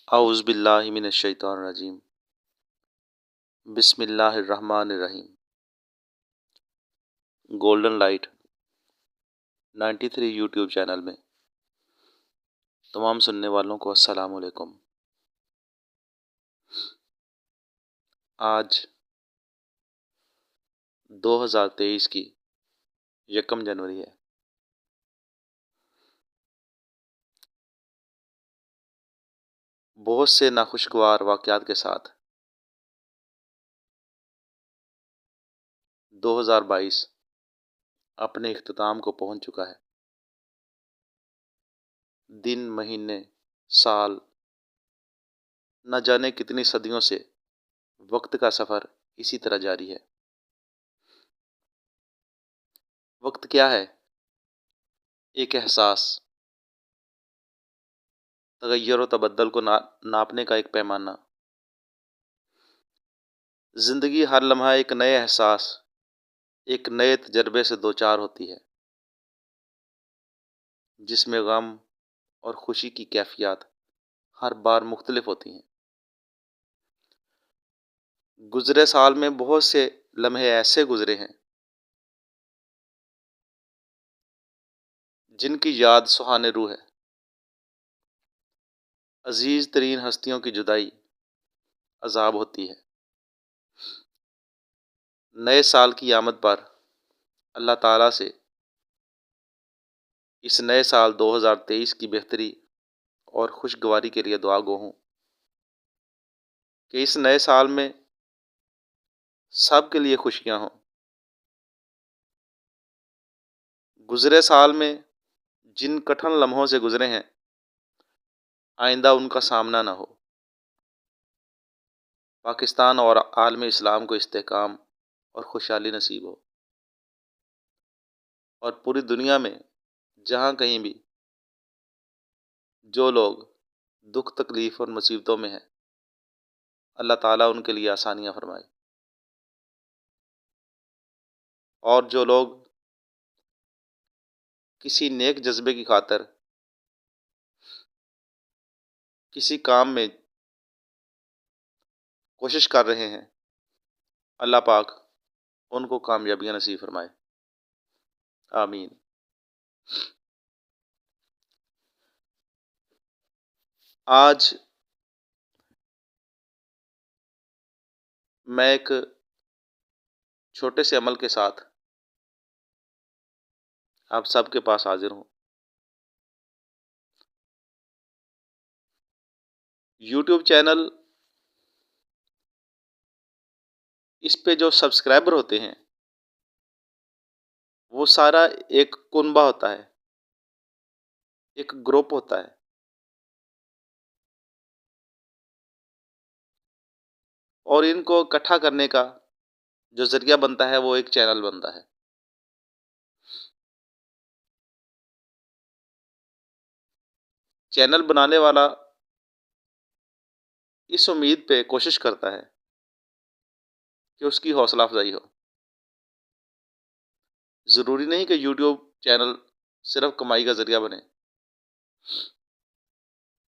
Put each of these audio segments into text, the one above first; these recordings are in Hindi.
औज़ु बिल्लाहि मिनश शैतानिर रजीम। बिस्मिल्लाहिर रहमानिर रहीम। गोल्डन लाइट 93 यूट्यूब चैनल में तमाम सुनने वालों को अस्सलाम वालेकुम। आज 2023 की 1 जनवरी है। बहुत से नाखुशगवार वाक़यात के साथ 2022 अपने इख्तिताम को पहुंच चुका है। दिन, महीने, साल, न जाने कितनी सदियों से वक्त का सफ़र इसी तरह जारी है। वक्त क्या है? एक एहसास, तगय्युर व तबद्दुल को नापने का एक पैमाना। ज़िंदगी हर लम्हा एक नए एहसास, एक नए तजर्बे से दो चार होती है, जिसमें गम और खुशी की कैफियत हर बार मुख्तलिफ होती हैं। गुज़रे साल में बहुत से लम्हे ऐसे गुज़रे हैं जिनकी याद सुहाने रूह है। अजीज़ तरीन हस्तियों की जुदाई अजाब होती है। नए साल की आमद पर अल्लाह ताला से इस नए साल 2023 की बेहतरी और खुशगवारी के लिए दुआ गो हूँ कि इस नए साल में सब के लिए खुशियाँ हों। गुज़रे साल में जिन कठिन लम्हों से गुज़रे हैं, आइंदा उनका सामना ना हो। पाकिस्तान और आलम इस्लाम को इस्तेहकाम और खुशहाली नसीब हो, और पूरी दुनिया में जहाँ कहीं भी जो लोग दुख तकलीफ़ और मुसीबतों में हैं, अल्लाह ताला उनके लिए आसानियाँ फरमाए। और जो लोग किसी नेक जज्बे की खातिर किसी काम में कोशिश कर रहे हैं, अल्लाह पाक उनको कामयाबियाँ नसीब फरमाए। आमीन। आज मैं एक छोटे से अमल के साथ आप सबके पास हाजिर हूँ। यूट्यूब चैनल, इस पे जो सब्सक्राइबर होते हैं वो सारा एक कुनबा होता है, एक ग्रुप होता है। और इनको इकट्ठा करने का जो ज़रिया बनता है वो एक चैनल बनता है। चैनल बनाने वाला इस उम्मीद पे कोशिश करता है कि उसकी हौसला अफजाई हो। ज़रूरी नहीं कि यूट्यूब चैनल सिर्फ कमाई का ज़रिया बने,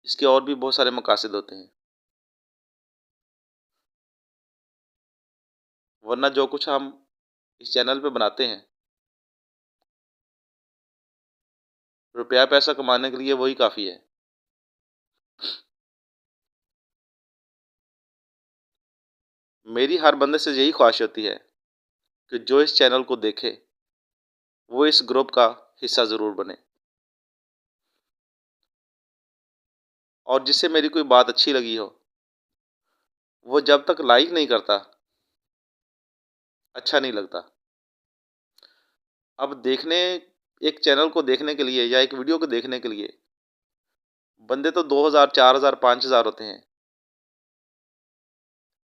इसके और भी बहुत सारे मकासद होते हैं। वरना जो कुछ हम इस चैनल पे बनाते हैं, रुपया पैसा कमाने के लिए वही काफ़ी है। मेरी हर बंदे से यही ख्वाहिश होती है कि जो इस चैनल को देखे वो इस ग्रुप का हिस्सा ज़रूर बने, और जिससे मेरी कोई बात अच्छी लगी हो वो जब तक लाइक नहीं करता अच्छा नहीं लगता। अब देखने एक चैनल को देखने के लिए या एक वीडियो को देखने के लिए बंदे तो 2000 4000 5000 होते हैं,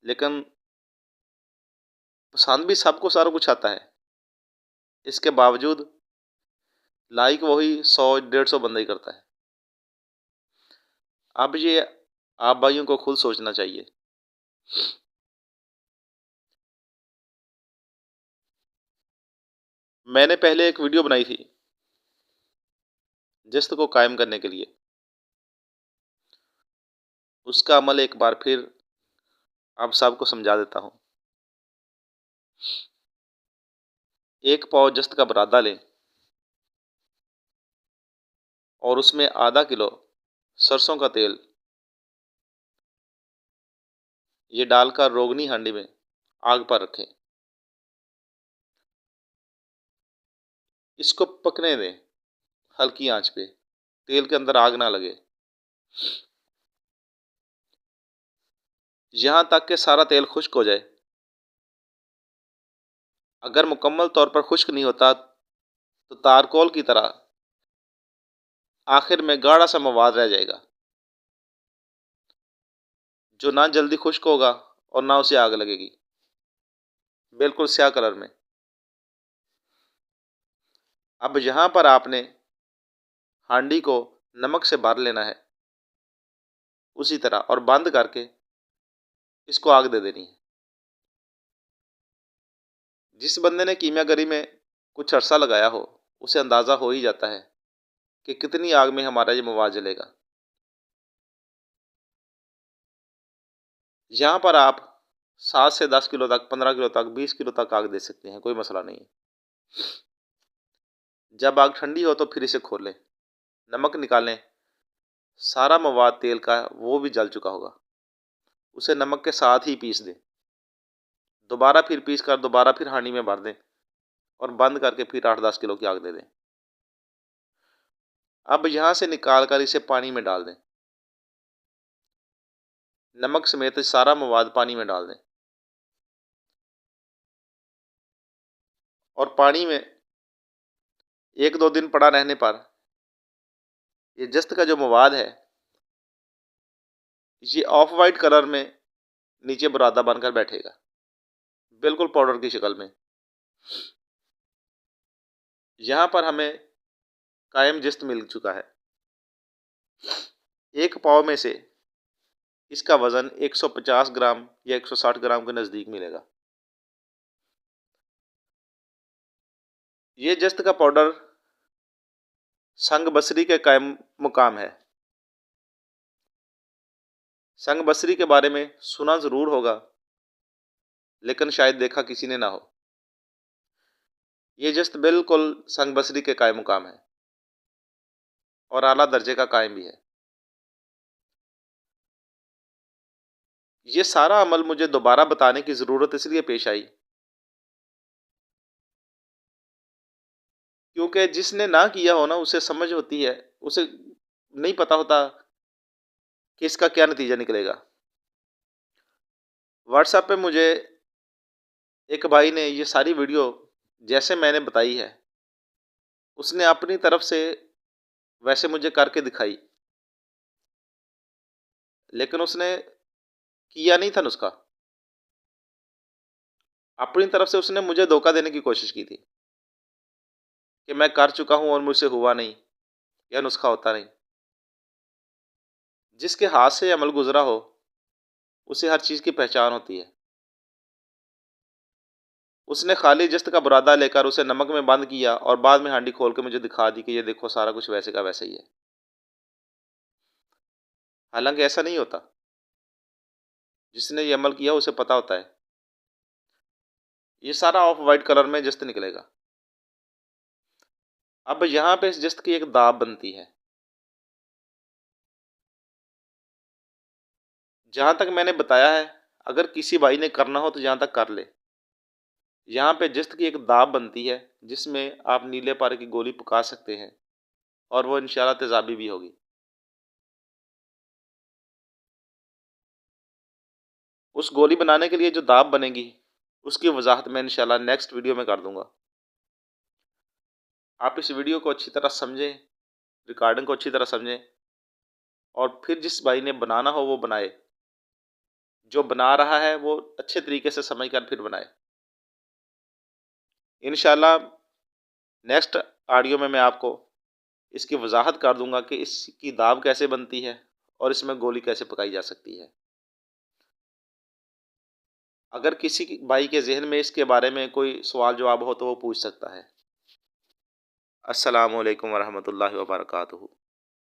लेकिन पसंद भी सबको सारा कुछ आता है। इसके बावजूद लाइक वही 100 150 बंदा ही करता है। अब ये आप भाइयों को खुद सोचना चाहिए। मैंने पहले एक वीडियो बनाई थी जिस्त को कायम करने के लिए। उसका अमल एक बार फिर आप सबको समझा देता हूँ। 1 पाव जस्त का बुरादा लें और उसमें आधा किलो सरसों का तेल ये डालकर रोगनी हांडी में आग पर रखें। इसको पकने दें हल्की आंच पे, तेल के अंदर आग ना लगे, यहाँ तक कि सारा तेल खुश्क हो जाए। अगर मुकम्मल तौर पर खुश्क नहीं होता तो तारकोल की तरह आखिर में गाढ़ा सा मवाद रह जाएगा, जो ना जल्दी खुश्क होगा और ना उसे आग लगेगी, बिल्कुल स्याह कलर में। अब यहाँ पर आपने हांडी को नमक से भर लेना है उसी तरह, और बंद करके इसको आग दे देनी है। जिस बंदे ने कीमियागरी में कुछ अरसा लगाया हो उसे अंदाज़ा हो ही जाता है कि कितनी आग में हमारा ये मवाद जलेगा। यहाँ पर आप 7 से 10 किलो तक, 15 किलो तक, 20 किलो तक आग दे सकते हैं, कोई मसला नहीं है। जब आग ठंडी हो तो फिर इसे खोलें, नमक निकालें, सारा मवाद तेल का वो भी जल चुका होगा, उसे नमक के साथ ही पीस दें। दोबारा फिर पीस कर दोबारा फिर हांडी में भर दें और बंद करके फिर 8-10 किलो की आग दे दें। अब यहाँ से निकाल कर इसे पानी में डाल दें, नमक समेत सारा मवाद पानी में डाल दें और पानी में 1-2 दिन पड़ा रहने पर ये जस्त का जो मवाद है ये ऑफ वाइट कलर में नीचे बुरादा बनकर बैठेगा, बिल्कुल पाउडर की शक्ल में। यहाँ पर हमें कायम जिस्त मिल चुका है। 1 पाव में से इसका वज़न 150 ग्राम या 160 ग्राम के नज़दीक मिलेगा। ये जस्त का पाउडर संग बसरी के कायम मुकाम है। संग बसरी के बारे में सुना ज़रूर होगा, लेकिन शायद देखा किसी ने ना हो। ये जस्त बिल्कुल संग बसरी के कायम मुकाम है और आला दर्जे का कायम भी है। ये सारा अमल मुझे दोबारा बताने की ज़रूरत इसलिए पेश आई क्योंकि जिसने ना किया हो ना उसे समझ होती है, उसे नहीं पता होता कि इसका क्या नतीजा निकलेगा। व्हाट्सएप पे मुझे एक भाई ने ये सारी वीडियो जैसे मैंने बताई है उसने अपनी तरफ से वैसे मुझे करके दिखाई, लेकिन उसने किया नहीं था नुस्खा। अपनी तरफ से उसने मुझे धोखा देने की कोशिश की थी कि मैं कर चुका हूँ और मुझसे हुआ नहीं, यह नुस्खा होता नहीं। जिसके हाथ से अमल गुजरा हो उसे हर चीज़ की पहचान होती है। उसने खाली जस्त का बुरादा लेकर उसे नमक में बंद किया और बाद में हांडी खोल के मुझे दिखा दी कि ये देखो सारा कुछ वैसे का वैसा ही है। हालांकि ऐसा नहीं होता, जिसने ये अमल किया उसे पता होता है। ये सारा ऑफ वाइट कलर में जस्त निकलेगा। अब यहाँ पे इस जस्त की एक दाब बनती है। जहाँ तक मैंने बताया है, अगर किसी भाई ने करना हो तो यहाँ तक कर ले। यहाँ पे जस्त की एक दाब बनती है जिसमें आप नीले पारे की गोली पका सकते हैं और वो इंशाल्लाह तेज़ाबी भी होगी। उस गोली बनाने के लिए जो दाब बनेगी उसकी वजाहत मैं इंशाल्लाह नेक्स्ट वीडियो में कर दूंगा। आप इस वीडियो को अच्छी तरह समझें, रिकॉर्डिंग को अच्छी तरह समझें और फिर जिस भाई ने बनाना हो वो बनाए। जो बना रहा है वो अच्छे तरीके से समझ कर फिर बनाए। इंशाल्लाह नेक्स्ट ऑडियो में मैं आपको इसकी वजाहत कर दूंगा कि इसकी दाब कैसे बनती है और इसमें गोली कैसे पकाई जा सकती है। अगर किसी भाई के जहन में इसके बारे में कोई सवाल जवाब हो तो वो पूछ सकता है। अस्सलामु अलैकुम वरहमतुल्लाहि वबरकातुहू।